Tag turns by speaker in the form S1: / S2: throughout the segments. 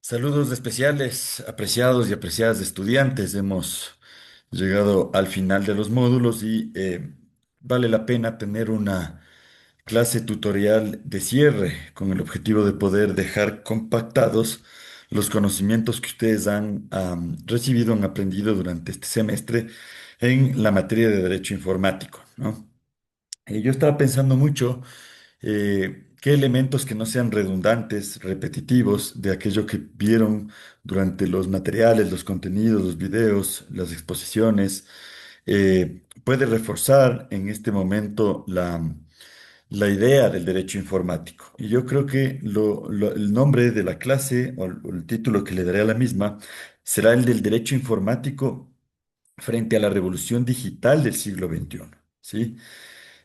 S1: Saludos especiales, apreciados y apreciadas estudiantes. Hemos llegado al final de los módulos y vale la pena tener una clase tutorial de cierre con el objetivo de poder dejar compactados los conocimientos que ustedes recibido, han aprendido durante este semestre en la materia de Derecho Informático, ¿no? Yo estaba pensando mucho qué elementos que no sean redundantes, repetitivos, de aquello que vieron durante los materiales, los contenidos, los videos, las exposiciones, puede reforzar en este momento la idea del derecho informático. Y yo creo que el nombre de la clase o el título que le daré a la misma será el del derecho informático frente a la revolución digital del siglo XXI. ¿Sí?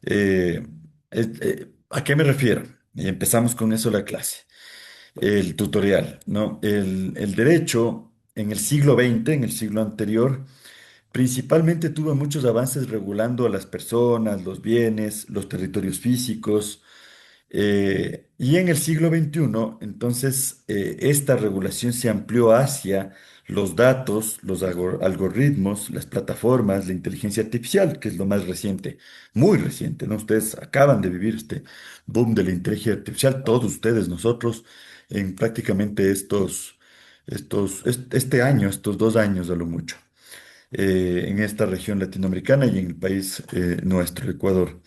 S1: Eh, ¿A qué me refiero? Y empezamos con eso la clase, el tutorial, ¿no? El derecho en el siglo XX, en el siglo anterior, principalmente tuvo muchos avances regulando a las personas, los bienes, los territorios físicos, y en el siglo XXI, entonces, esta regulación se amplió hacia los datos, los algoritmos, las plataformas, la inteligencia artificial, que es lo más reciente, muy reciente, ¿no? Ustedes acaban de vivir este boom de la inteligencia artificial, todos ustedes, nosotros, en prácticamente este año, estos 2 años a lo mucho, en esta región latinoamericana y en el país nuestro, Ecuador.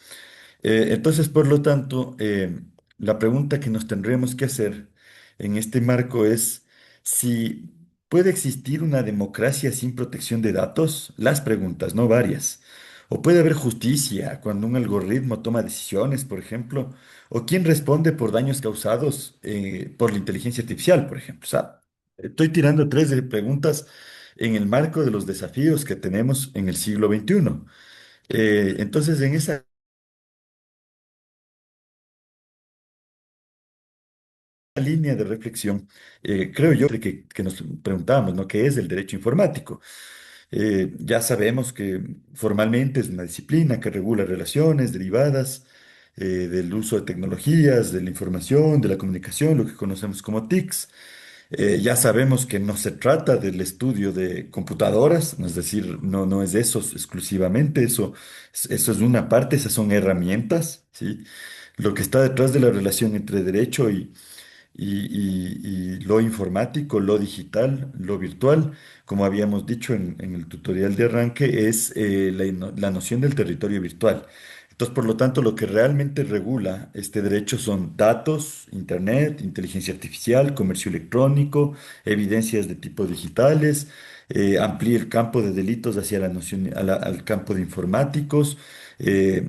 S1: Entonces, por lo tanto, la pregunta que nos tendríamos que hacer en este marco es si puede existir una democracia sin protección de datos. Las preguntas, no varias. ¿O puede haber justicia cuando un algoritmo toma decisiones, por ejemplo? ¿O quién responde por daños causados por la inteligencia artificial, por ejemplo? O sea, estoy tirando tres de preguntas en el marco de los desafíos que tenemos en el siglo XXI. Entonces, en esa línea de reflexión, creo yo que nos preguntábamos, ¿no? ¿Qué es el derecho informático? Ya sabemos que formalmente es una disciplina que regula relaciones derivadas del uso de tecnologías, de la información, de la comunicación, lo que conocemos como TICs. Ya sabemos que no se trata del estudio de computadoras, es decir, no es eso exclusivamente, eso es una parte, esas son herramientas, ¿sí? Lo que está detrás de la relación entre derecho y lo informático, lo digital, lo virtual, como habíamos dicho en el tutorial de arranque, es la noción del territorio virtual. Entonces, por lo tanto, lo que realmente regula este derecho son datos, Internet, inteligencia artificial, comercio electrónico, evidencias de tipo digitales, amplía el campo de delitos hacia la noción, al campo de informáticos,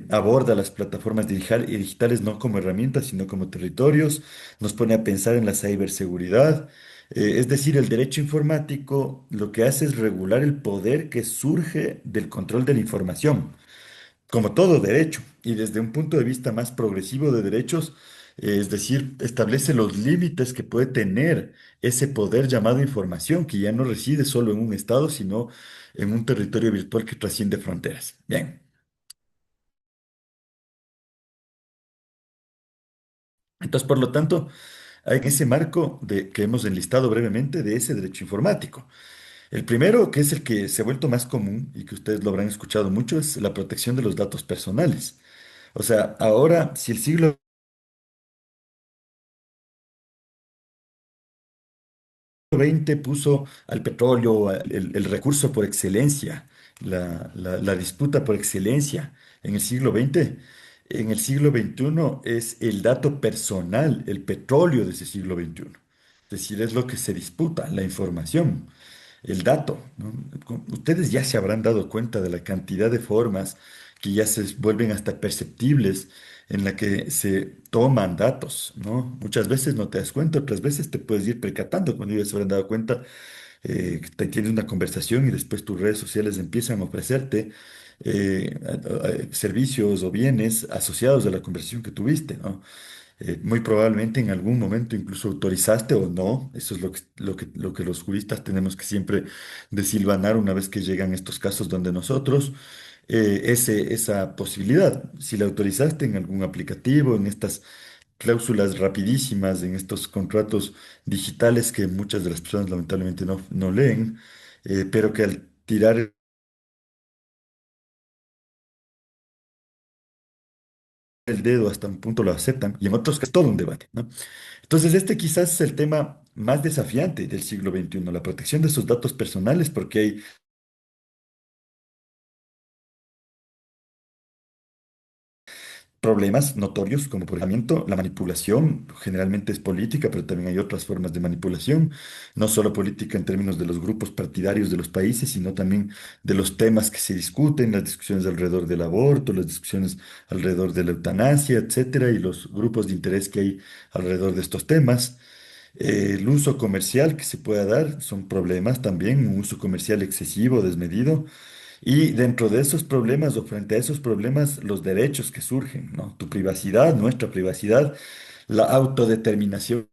S1: aborda las plataformas digitales no como herramientas, sino como territorios, nos pone a pensar en la ciberseguridad. Es decir, el derecho informático lo que hace es regular el poder que surge del control de la información, como todo derecho, y desde un punto de vista más progresivo de derechos, es decir, establece los límites que puede tener ese poder llamado información, que ya no reside solo en un estado, sino en un territorio virtual que trasciende fronteras. Bien, entonces, por lo tanto, hay ese marco que hemos enlistado brevemente de ese derecho informático. El primero, que es el que se ha vuelto más común y que ustedes lo habrán escuchado mucho, es la protección de los datos personales. O sea, ahora, si el siglo XX puso al petróleo, el recurso por excelencia, la disputa por excelencia en el siglo XX, en el siglo XXI es el dato personal, el petróleo de ese siglo XXI. Es decir, es lo que se disputa, la información, el dato, ¿no? Ustedes ya se habrán dado cuenta de la cantidad de formas que ya se vuelven hasta perceptibles en la que se toman datos, ¿no? Muchas veces no te das cuenta, otras veces te puedes ir percatando cuando ya se habrán dado cuenta que tienes una conversación y después tus redes sociales empiezan a ofrecerte servicios o bienes asociados a la conversación que tuviste, ¿no? Muy probablemente en algún momento incluso autorizaste o no. Eso es lo que los juristas tenemos que siempre desilvanar una vez que llegan estos casos donde nosotros, esa posibilidad, si la autorizaste en algún aplicativo, en estas cláusulas rapidísimas en estos contratos digitales que muchas de las personas lamentablemente no leen, pero que al tirar el dedo hasta un punto lo aceptan y en otros que es todo un debate, ¿no? Entonces, este quizás es el tema más desafiante del siglo XXI, la protección de sus datos personales, porque hay problemas notorios como por ejemplo la manipulación, generalmente es política, pero también hay otras formas de manipulación, no solo política en términos de los grupos partidarios de los países, sino también de los temas que se discuten, las discusiones alrededor del aborto, las discusiones alrededor de la eutanasia, etcétera, y los grupos de interés que hay alrededor de estos temas. El uso comercial que se pueda dar son problemas también, un uso comercial excesivo, desmedido. Y dentro de esos problemas o frente a esos problemas, los derechos que surgen, ¿no? Tu privacidad, nuestra privacidad, la autodeterminación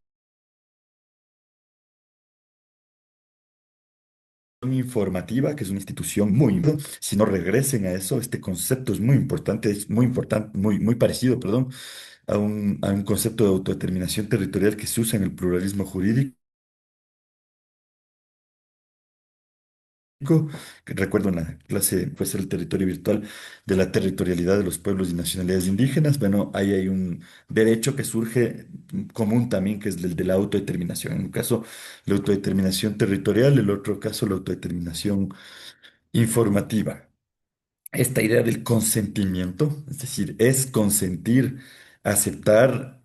S1: informativa, que es una institución muy importante. Si no regresen a eso, este concepto es muy importante, muy parecido, perdón, a un concepto de autodeterminación territorial que se usa en el pluralismo jurídico. Que recuerdo en la clase, pues el territorio virtual de la territorialidad de los pueblos y nacionalidades indígenas. Bueno, ahí hay un derecho que surge común también, que es el de la autodeterminación. En un caso, la autodeterminación territorial, en el otro caso, la autodeterminación informativa. Esta idea del consentimiento, es decir, es consentir, aceptar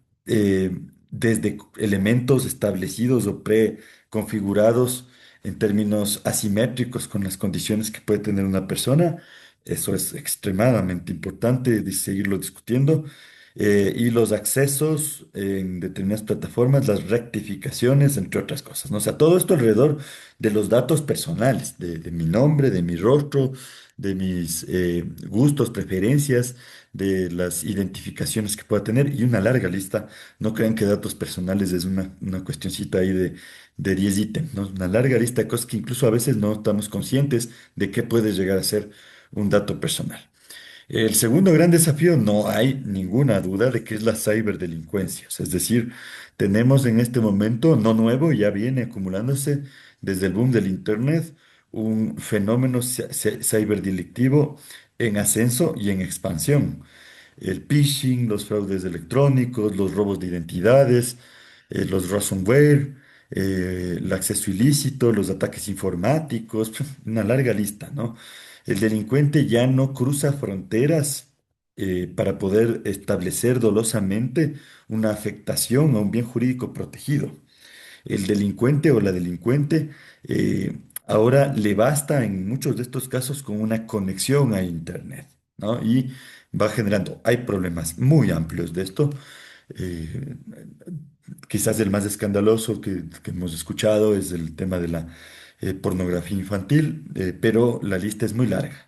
S1: desde elementos establecidos o preconfigurados en términos asimétricos con las condiciones que puede tener una persona. Eso es extremadamente importante seguirlo discutiendo. Y los accesos en determinadas plataformas, las rectificaciones, entre otras cosas, ¿no? O sea, todo esto alrededor de los datos personales, de mi nombre, de mi rostro, de mis gustos, preferencias, de las identificaciones que pueda tener y una larga lista. No crean que datos personales es una cuestioncita ahí de 10 ítems, ¿no? Una larga lista de cosas que incluso a veces no estamos conscientes de qué puede llegar a ser un dato personal. El segundo gran desafío, no hay ninguna duda de que es la ciberdelincuencia. Es decir, tenemos en este momento, no nuevo, ya viene acumulándose desde el boom del Internet, un fenómeno ciberdelictivo en ascenso y en expansión. El phishing, los fraudes electrónicos, los robos de identidades, los ransomware, el acceso ilícito, los ataques informáticos, una larga lista, ¿no? El delincuente ya no cruza fronteras para poder establecer dolosamente una afectación a un bien jurídico protegido. El delincuente o la delincuente ahora le basta en muchos de estos casos con una conexión a Internet, ¿no? Y va generando, hay problemas muy amplios de esto. eh, Quizás el más escandaloso que hemos escuchado es el tema de la pornografía infantil, pero la lista es muy larga,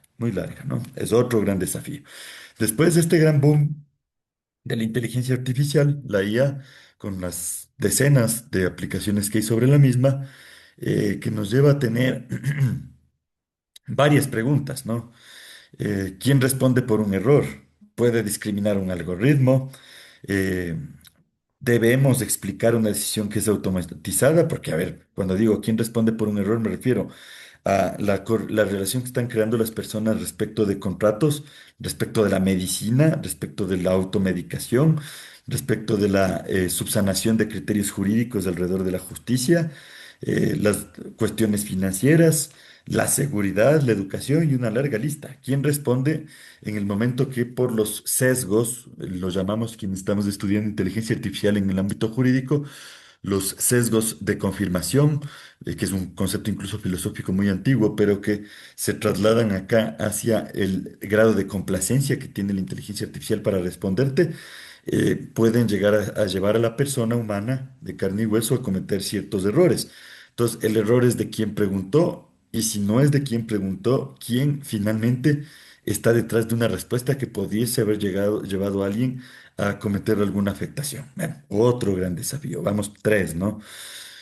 S1: ¿no? Es otro gran desafío. Después de este gran boom de la inteligencia artificial, la IA, con las decenas de aplicaciones que hay sobre la misma, que nos lleva a tener varias preguntas, ¿no? ¿Quién responde por un error? ¿Puede discriminar un algoritmo? Eh, ¿Debemos explicar una decisión que es automatizada? Porque, a ver, cuando digo quién responde por un error, me refiero a la relación que están creando las personas respecto de contratos, respecto de la medicina, respecto de la automedicación, respecto de la subsanación de criterios jurídicos alrededor de la justicia, las cuestiones financieras, la seguridad, la educación y una larga lista. ¿Quién responde en el momento que por los sesgos, lo llamamos quienes estamos estudiando inteligencia artificial en el ámbito jurídico, los sesgos de confirmación, que es un concepto incluso filosófico muy antiguo, pero que se trasladan acá hacia el grado de complacencia que tiene la inteligencia artificial para responderte, pueden llegar a llevar a la persona humana de carne y hueso a cometer ciertos errores. Entonces, el error es de quien preguntó, y si no es de quien preguntó, quién finalmente está detrás de una respuesta que pudiese haber llevado a alguien a cometer alguna afectación. Bueno, otro gran desafío. Vamos, tres, ¿no?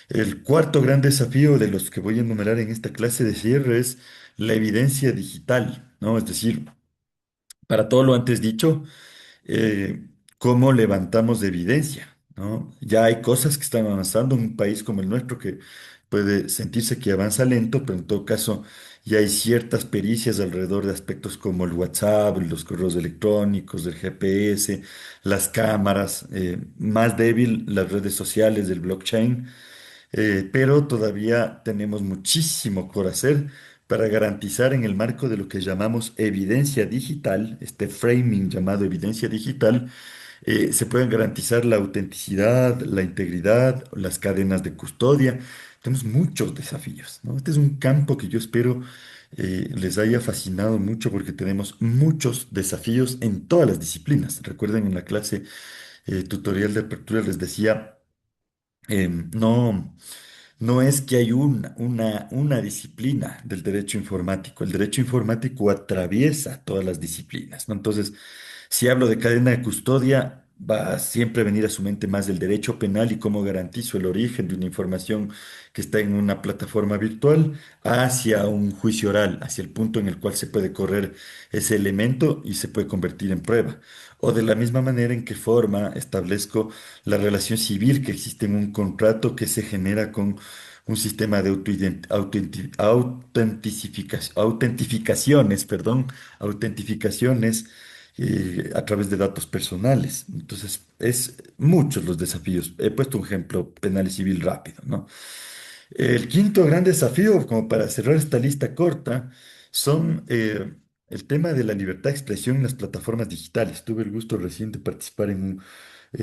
S1: El cuarto gran desafío de los que voy a enumerar en esta clase de cierre es la evidencia digital, ¿no? Es decir, para todo lo antes dicho, eh, cómo levantamos evidencia, ¿no? Ya hay cosas que están avanzando en un país como el nuestro que puede sentirse que avanza lento, pero en todo caso ya hay ciertas pericias alrededor de aspectos como el WhatsApp, los correos electrónicos, el GPS, las cámaras, más débil las redes sociales del blockchain, pero todavía tenemos muchísimo por hacer para garantizar en el marco de lo que llamamos evidencia digital, este framing llamado evidencia digital, se pueden garantizar la autenticidad, la integridad, las cadenas de custodia. Tenemos muchos desafíos, ¿no? Este es un campo que yo espero les haya fascinado mucho porque tenemos muchos desafíos en todas las disciplinas. Recuerden en la clase tutorial de apertura les decía, no. No es que hay una disciplina del derecho informático. El derecho informático atraviesa todas las disciplinas, ¿no? Entonces, si hablo de cadena de custodia, va a siempre venir a su mente más el derecho penal y cómo garantizo el origen de una información que está en una plataforma virtual hacia un juicio oral, hacia el punto en el cual se puede correr ese elemento y se puede convertir en prueba. O de la misma manera en qué forma establezco la relación civil que existe en un contrato que se genera con un sistema de autentificaciones, perdón, autentificaciones a través de datos personales. Entonces, es muchos los desafíos. He puesto un ejemplo penal y civil rápido, ¿no? El quinto gran desafío, como para cerrar esta lista corta, son el tema de la libertad de expresión en las plataformas digitales. Tuve el gusto recién de participar en un,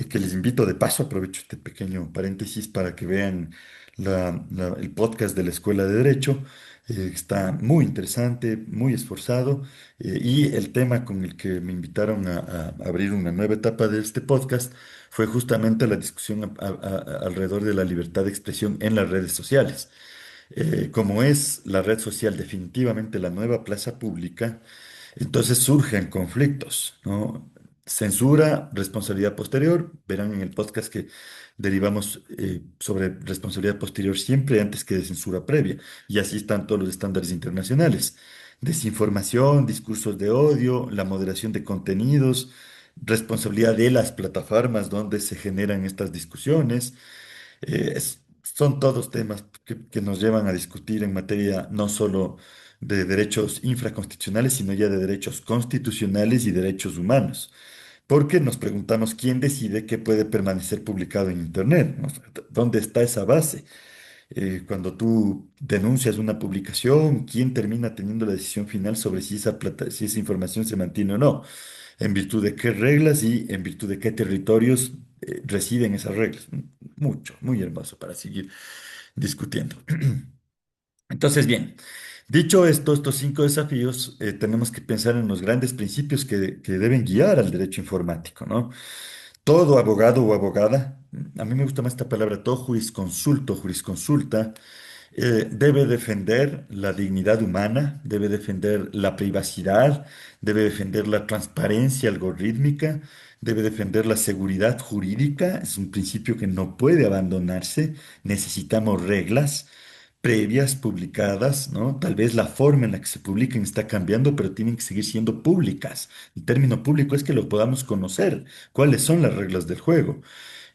S1: que les invito de paso, aprovecho este pequeño paréntesis para que vean el podcast de la Escuela de Derecho. Está muy interesante, muy esforzado, y el tema con el que me invitaron a abrir una nueva etapa de este podcast fue justamente la discusión alrededor de la libertad de expresión en las redes sociales. Como es la red social definitivamente la nueva plaza pública, entonces surgen conflictos, ¿no? Censura, responsabilidad posterior. Verán en el podcast que derivamos sobre responsabilidad posterior siempre antes que de censura previa. Y así están todos los estándares internacionales. Desinformación, discursos de odio, la moderación de contenidos, responsabilidad de las plataformas donde se generan estas discusiones. Son todos temas que nos llevan a discutir en materia no solo de derechos infraconstitucionales, sino ya de derechos constitucionales y derechos humanos. Porque nos preguntamos quién decide qué puede permanecer publicado en Internet, ¿no? ¿Dónde está esa base? Cuando tú denuncias una publicación, ¿quién termina teniendo la decisión final sobre si esa información se mantiene o no? ¿En virtud de qué reglas y en virtud de qué territorios residen esas reglas? Mucho, muy hermoso para seguir discutiendo. Entonces, bien, dicho esto, estos cinco desafíos, tenemos que pensar en los grandes principios que deben guiar al derecho informático, ¿no? Todo abogado o abogada, a mí me gusta más esta palabra, todo jurisconsulto, jurisconsulta, debe defender la dignidad humana, debe defender la privacidad, debe defender la transparencia algorítmica, debe defender la seguridad jurídica, es un principio que no puede abandonarse, necesitamos reglas previas publicadas, ¿no? Tal vez la forma en la que se publiquen está cambiando, pero tienen que seguir siendo públicas. El término público es que lo podamos conocer, cuáles son las reglas del juego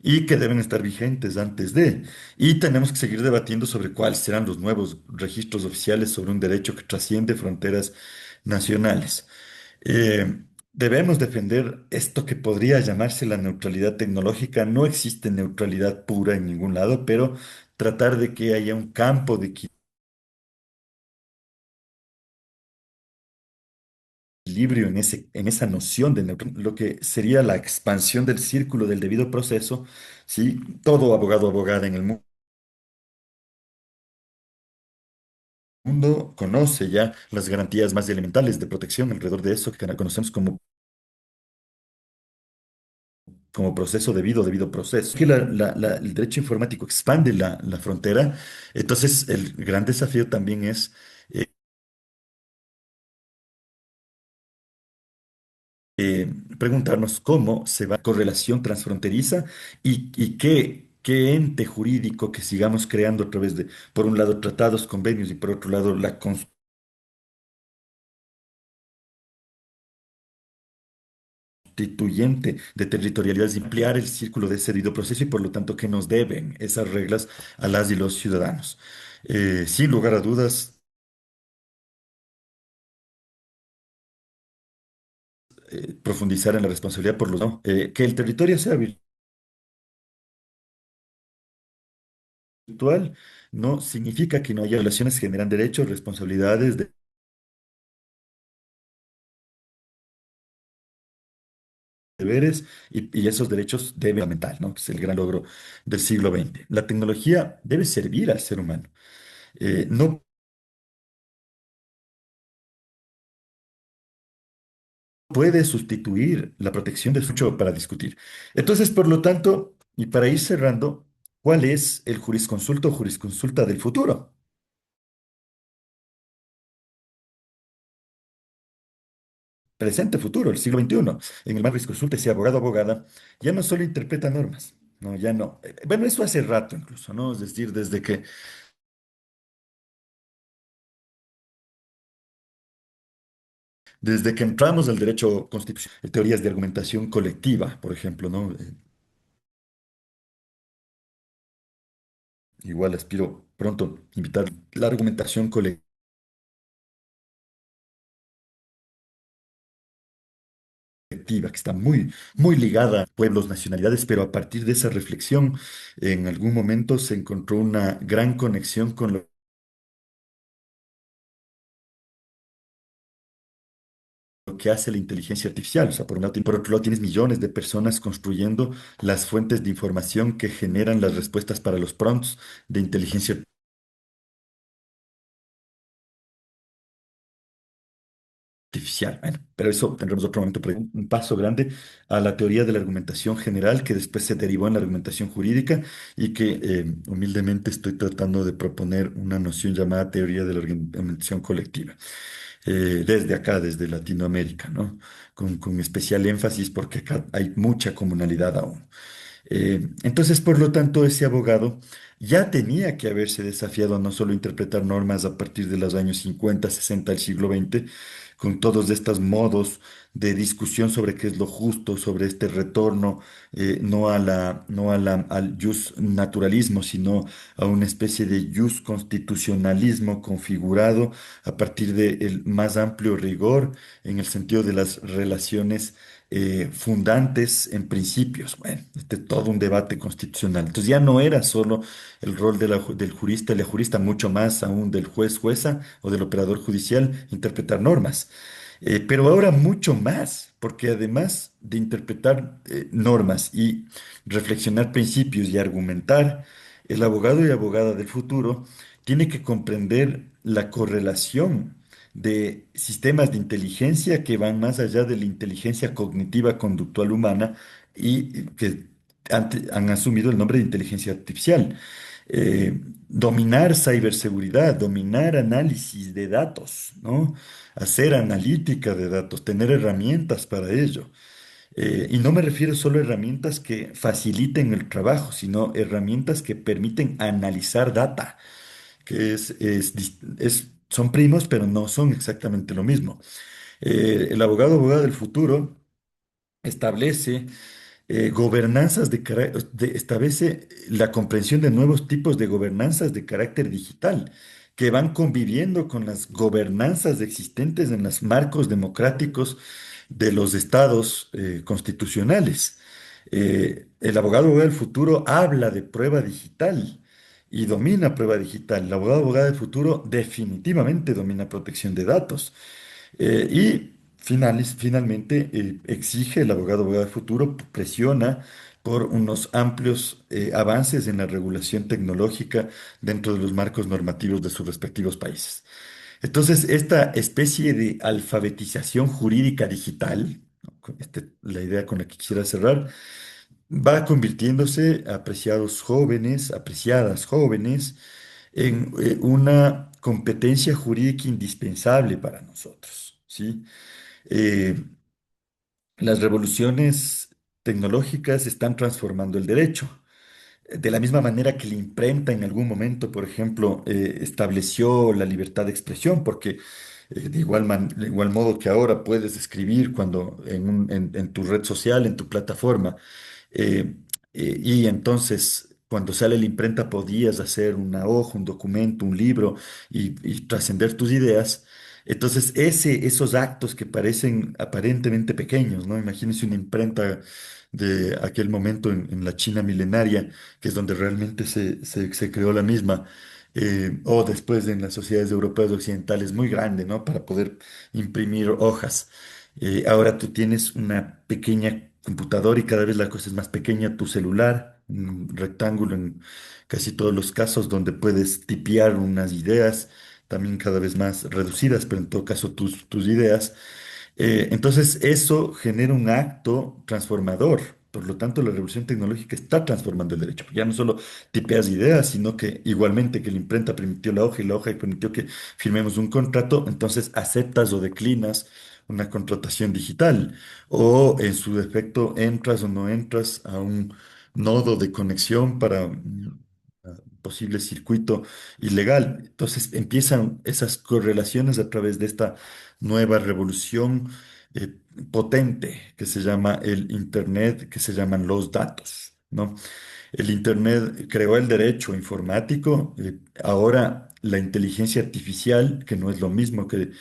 S1: y que deben estar vigentes antes de. Y tenemos que seguir debatiendo sobre cuáles serán los nuevos registros oficiales sobre un derecho que trasciende fronteras nacionales. Debemos defender esto que podría llamarse la neutralidad tecnológica. No existe neutralidad pura en ningún lado, pero tratar de que haya un campo de equilibrio en esa noción de lo que sería la expansión del círculo del debido proceso, ¿sí? Todo abogado o abogada en el mundo conoce ya las garantías más elementales de protección alrededor de eso que conocemos como proceso debido, debido proceso. Que el derecho informático expande la frontera, entonces el gran desafío también es preguntarnos cómo se va correlación transfronteriza y qué ente jurídico que sigamos creando a través de, por un lado, tratados, convenios y por otro lado, la constituyente de territorialidad es ampliar el círculo de ese debido proceso y por lo tanto que nos deben esas reglas a las y los ciudadanos. Sin lugar a dudas, profundizar en la responsabilidad por los... no, que el territorio sea virtual no significa que no haya relaciones que generan derechos, responsabilidades, deberes y esos derechos deben aumentar, ¿no? Que es el gran logro del siglo XX. La tecnología debe servir al ser humano. No puede sustituir la protección del mucho para discutir. Entonces, por lo tanto, y para ir cerrando, ¿cuál es el jurisconsulto o jurisconsulta del futuro? Presente, futuro, el siglo XXI. En el marco jurisconsulta, ese abogado o abogada ya no solo interpreta normas, no, ya no. Bueno, eso hace rato incluso, ¿no? Es decir, desde que entramos al derecho constitucional, teorías de argumentación colectiva, por ejemplo, ¿no? Igual aspiro pronto invitar la argumentación colectiva, que está muy, muy ligada a pueblos, nacionalidades, pero a partir de esa reflexión, en algún momento se encontró una gran conexión con lo que hace la inteligencia artificial. O sea, por un lado, por otro lado, tienes millones de personas construyendo las fuentes de información que generan las respuestas para los prompts de inteligencia artificial. Bueno, pero eso tendremos otro momento, pero un paso grande a la teoría de la argumentación general que después se derivó en la argumentación jurídica y que humildemente estoy tratando de proponer una noción llamada teoría de la argumentación colectiva, desde acá, desde Latinoamérica, ¿no? Con especial énfasis porque acá hay mucha comunalidad aún. Entonces, por lo tanto, ese abogado ya tenía que haberse desafiado a no solo interpretar normas a partir de los años 50, 60 del siglo XX, con todos estos modos de discusión sobre qué es lo justo, sobre este retorno, al jus naturalismo, sino a una especie de jus constitucionalismo configurado a partir del más amplio rigor en el sentido de las relaciones fundantes en principios. Bueno, este es todo un debate constitucional. Entonces ya no era solo el rol del jurista y la jurista, mucho más aún del juez, jueza o del operador judicial, interpretar normas. Pero ahora mucho más, porque además de interpretar normas y reflexionar principios y argumentar, el abogado y abogada del futuro tiene que comprender la correlación de sistemas de inteligencia que van más allá de la inteligencia cognitiva conductual humana y que han asumido el nombre de inteligencia artificial. Dominar ciberseguridad, dominar análisis de datos, ¿no? Hacer analítica de datos, tener herramientas para ello. Y no me refiero solo a herramientas que faciliten el trabajo, sino herramientas que permiten analizar data, que son primos, pero no son exactamente lo mismo. El abogado o abogada del futuro establece gobernanzas establece la comprensión de nuevos tipos de gobernanzas de carácter digital que van conviviendo con las gobernanzas existentes en los marcos democráticos de los estados constitucionales. El abogado del futuro habla de prueba digital y domina prueba digital. El abogado abogada del futuro definitivamente domina protección de datos. Finalmente, exige el abogado abogado del futuro, presiona por unos amplios avances en la regulación tecnológica dentro de los marcos normativos de sus respectivos países. Entonces, esta especie de alfabetización jurídica digital, ¿no? La idea con la que quisiera cerrar, va convirtiéndose, apreciadas jóvenes, en una competencia jurídica indispensable para nosotros, ¿sí? Eh, las revoluciones tecnológicas están transformando el derecho. De la misma manera que la imprenta en algún momento, por ejemplo, estableció la libertad de expresión, porque De igual modo que ahora puedes escribir cuando en tu red social, en tu plataforma. Eh, y entonces, cuando sale la imprenta, podías hacer una hoja, un documento, un libro y trascender tus ideas. Entonces, esos actos que parecen aparentemente pequeños, ¿no? Imagínense una imprenta de aquel momento en la China milenaria, que es donde realmente se creó la misma, o después en las sociedades europeas occidentales, muy grande, ¿no? Para poder imprimir hojas. Ahora tú tienes una pequeña computadora y cada vez la cosa es más pequeña, tu celular, un rectángulo en casi todos los casos donde puedes tipear unas ideas, también cada vez más reducidas, pero en todo caso tus ideas. Entonces, eso genera un acto transformador. Por lo tanto, la revolución tecnológica está transformando el derecho. Ya no solo tipeas ideas, sino que igualmente que la imprenta permitió la hoja y la hoja permitió que firmemos un contrato, entonces aceptas o declinas una contratación digital. O en su defecto, entras o no entras a un nodo de conexión para un posible circuito ilegal. Entonces empiezan esas correlaciones a través de esta nueva revolución eh, potente que se llama el Internet, que se llaman los datos, ¿no? El Internet creó el derecho informático, ahora la inteligencia artificial, que no es lo mismo que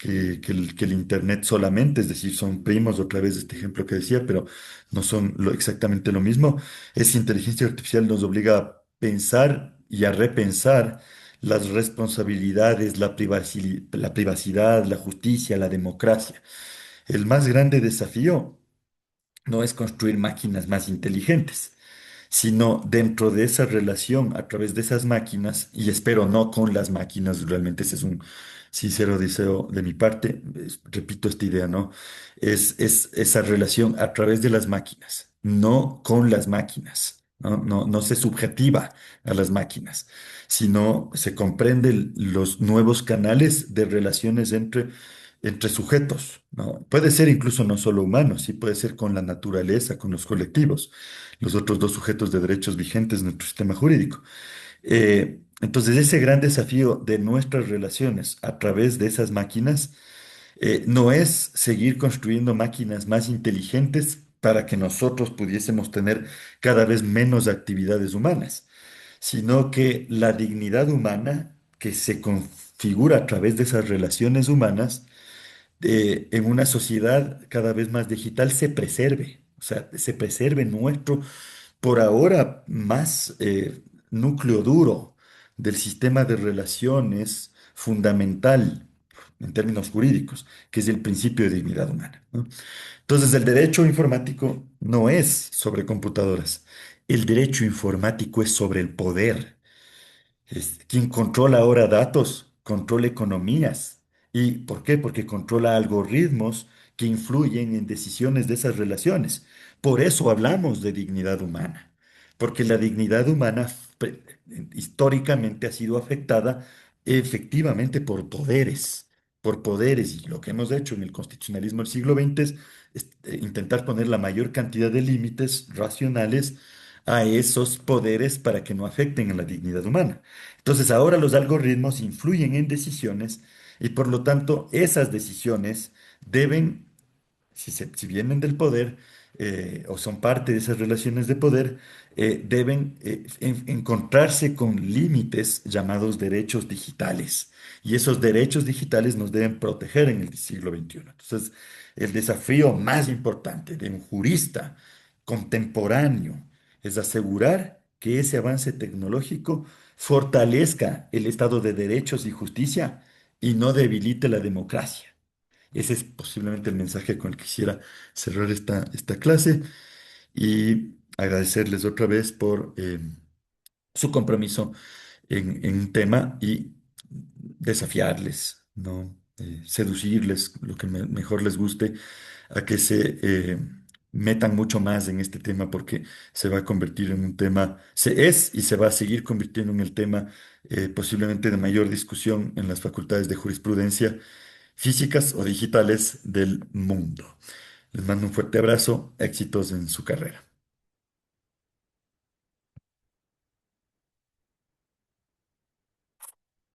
S1: el Internet solamente, es decir, son primos otra vez de este ejemplo que decía, pero no son exactamente lo mismo. Esa inteligencia artificial nos obliga a pensar y a repensar las responsabilidades, la privacidad, la justicia, la democracia. El más grande desafío no es construir máquinas más inteligentes, sino dentro de esa relación, a través de esas máquinas, y espero no con las máquinas, realmente ese es un sincero deseo de mi parte, repito esta idea, ¿no? Es esa relación a través de las máquinas, no con las máquinas, ¿no? No se subjetiva a las máquinas, sino se comprenden los nuevos canales de relaciones entre sujetos, ¿no? Puede ser incluso no solo humanos, sí puede ser con la naturaleza, con los colectivos, los otros dos sujetos de derechos vigentes en nuestro sistema jurídico. Entonces, ese gran desafío de nuestras relaciones a través de esas máquinas no es seguir construyendo máquinas más inteligentes para que nosotros pudiésemos tener cada vez menos actividades humanas, sino que la dignidad humana que se configura a través de esas relaciones humanas en una sociedad cada vez más digital se preserve, o sea, se preserve nuestro, por ahora, más núcleo duro del sistema de relaciones fundamental en términos jurídicos, que es el principio de dignidad humana, ¿no? Entonces, el derecho informático no es sobre computadoras, el derecho informático es sobre el poder. Quien controla ahora datos, controla economías. ¿Y por qué? Porque controla algoritmos que influyen en decisiones de esas relaciones. Por eso hablamos de dignidad humana, porque la dignidad humana históricamente ha sido afectada efectivamente por poderes, y lo que hemos hecho en el constitucionalismo del siglo XX es intentar poner la mayor cantidad de límites racionales a esos poderes para que no afecten a la dignidad humana. Entonces ahora los algoritmos influyen en decisiones y por lo tanto esas decisiones deben, si vienen del poder o son parte de esas relaciones de poder, deben encontrarse con límites llamados derechos digitales. Y esos derechos digitales nos deben proteger en el siglo XXI. Entonces, el desafío más importante de un jurista contemporáneo es asegurar que ese avance tecnológico fortalezca el Estado de derechos y justicia y no debilite la democracia. Ese es posiblemente el mensaje con el que quisiera cerrar esta clase y agradecerles otra vez por su compromiso en un tema y desafiarles, ¿no? Seducirles, lo que mejor les guste, a que se metan mucho más en este tema porque se va a convertir en un tema, se es y se va a seguir convirtiendo en el tema posiblemente de mayor discusión en las facultades de jurisprudencia físicas o digitales del mundo. Les mando un fuerte abrazo, éxitos en su carrera.